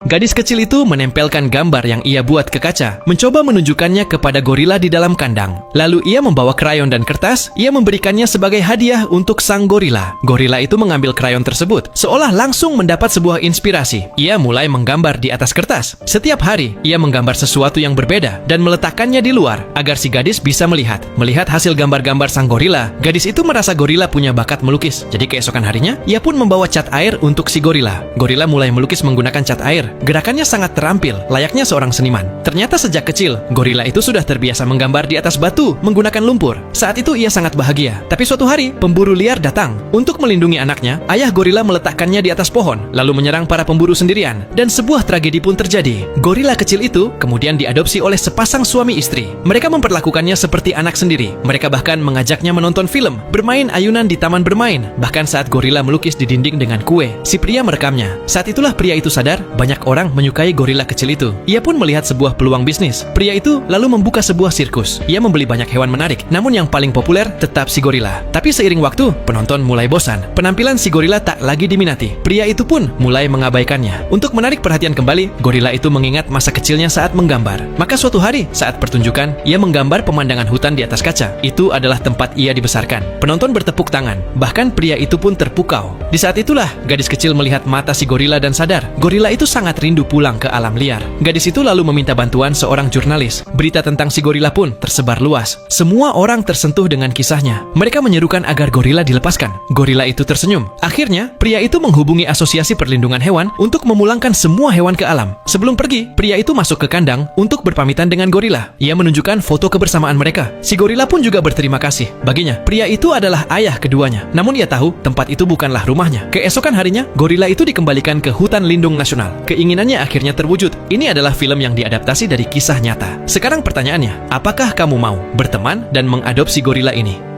Gadis kecil itu menempelkan gambar yang ia buat ke kaca, mencoba menunjukkannya kepada gorila di dalam kandang. Lalu ia membawa krayon dan kertas, ia memberikannya sebagai hadiah untuk sang gorila. Gorila itu mengambil krayon tersebut, seolah langsung mendapat sebuah inspirasi. Ia mulai menggambar di atas kertas. Setiap hari, ia menggambar sesuatu yang berbeda dan meletakkannya di luar, agar si gadis bisa melihat. Melihat hasil gambar-gambar sang gorila, gadis itu merasa gorila punya bakat melukis. Jadi keesokan harinya, ia pun membawa cat air untuk si gorila. Gorila mulai melukis menggunakan cat air. Gerakannya sangat terampil, layaknya seorang seniman. Ternyata sejak kecil, gorila itu sudah terbiasa menggambar di atas batu menggunakan lumpur. Saat itu ia sangat bahagia. Tapi suatu hari, pemburu liar datang. Untuk melindungi anaknya, ayah gorila meletakkannya di atas pohon, lalu menyerang para pemburu sendirian. Dan sebuah tragedi pun terjadi. Gorila kecil itu kemudian diadopsi oleh sepasang suami istri. Mereka memperlakukannya seperti anak sendiri. Mereka bahkan mengajaknya menonton film, bermain ayunan di taman bermain. Bahkan saat gorila melukis di dinding dengan kue, si pria merekamnya. Saat itulah pria itu sadar, banyak orang menyukai gorila kecil itu. Ia pun melihat sebuah peluang bisnis. Pria itu lalu membuka sebuah sirkus. Ia membeli banyak hewan menarik, namun yang paling populer tetap si gorila. Tapi seiring waktu, penonton mulai bosan. Penampilan si gorila tak lagi diminati. Pria itu pun mulai mengabaikannya. Untuk menarik perhatian kembali, gorila itu mengingat masa kecilnya saat menggambar. Maka suatu hari, saat pertunjukan, ia menggambar pemandangan hutan di atas kaca. Itu adalah tempat ia dibesarkan. Penonton bertepuk tangan. Bahkan pria itu pun terpukau. Di saat itulah, gadis kecil melihat mata si gorila dan sadar, gorila itu sangat rindu pulang ke alam liar. Gadis itu lalu meminta bantuan seorang jurnalis. Berita tentang si gorila pun tersebar luas. Semua orang tersentuh dengan kisahnya. Mereka menyerukan agar gorila dilepaskan. Gorila itu tersenyum. Akhirnya, pria itu menghubungi Asosiasi Perlindungan Hewan untuk memulangkan semua hewan ke alam. Sebelum pergi, pria itu masuk ke kandang untuk berpamitan dengan gorila. Ia menunjukkan foto kebersamaan mereka. Si gorila pun juga berterima kasih. Baginya, pria itu adalah ayah keduanya. Namun ia tahu tempat itu bukanlah rumahnya. Keesokan harinya, gorila itu dikembalikan ke hutan lindung nasional. Keinginannya akhirnya terwujud. Ini adalah film yang diadaptasi dari kisah nyata. Sekarang pertanyaannya, apakah kamu mau berteman dan mengadopsi gorila ini?